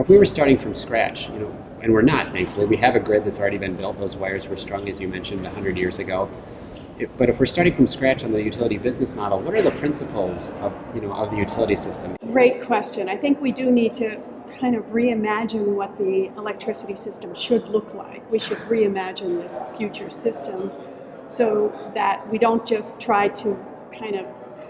Now, if we were starting from scratch, and we're not, thankfully, we have a grid that's already been built. Those wires were strung, as you mentioned, 100 years ago. But if we're starting from scratch on the utility business model, what are the principles of the utility system? Great question. I think we do need to kind of reimagine what the electricity system should look like. We should reimagine this future system so that we don't just try to kind of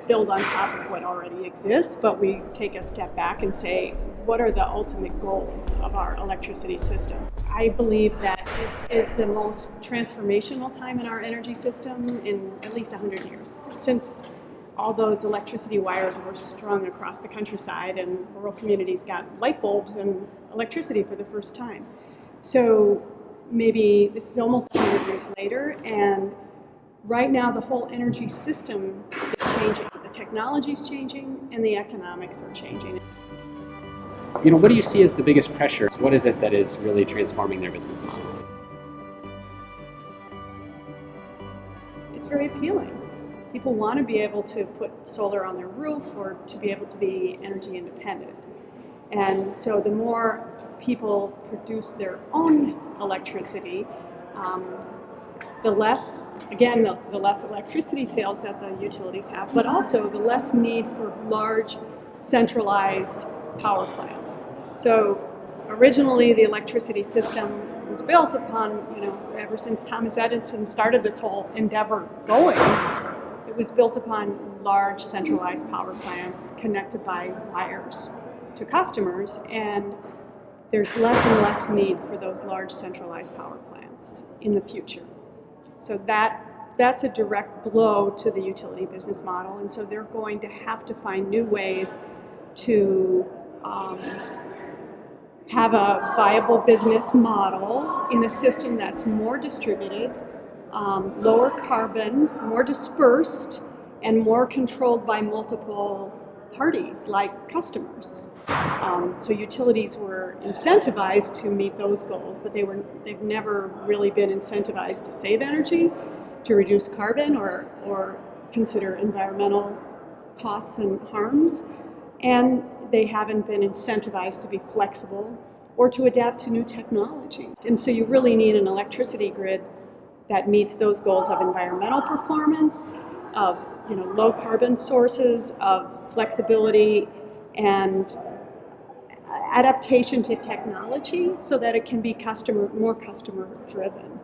build on top of what already exists, but we take a step back and say, what are the ultimate goals of our electricity system? I believe that this is the most transformational time in our energy system in at least 100 years, since all those electricity wires were strung across the countryside and rural communities got light bulbs and electricity for the first time. So maybe this is almost 100 years later, and right now the whole energy system is changing. The technology is changing and the economics are changing. What do you see as the biggest pressures? What is it that is really transforming their business model? It's very appealing. People want to be able to put solar on their roof or to be able to be energy independent. And so the more people produce their own electricity, the less, again, the less electricity sales that the utilities have, but also the less need for large centralized power plants. So originally the electricity system was built upon, ever since Thomas Edison started this whole endeavor going, it was built upon large centralized power plants connected by wires to customers, and there's less and less need for those large centralized power plants in the future. So that's a direct blow to the utility business model, and so they're going to have to find new ways to have a viable business model in a system that's more distributed, lower carbon, more dispersed, and more controlled by multiple parties like customers. So utilities were incentivized to meet those goals, but they've never really been incentivized to save energy, to reduce carbon, or consider environmental costs and harms. And they haven't been incentivized to be flexible or to adapt to new technologies. And so you really need an electricity grid that meets those goals of environmental performance, of low carbon sources, of flexibility, and adaptation to technology so that it can be more customer driven.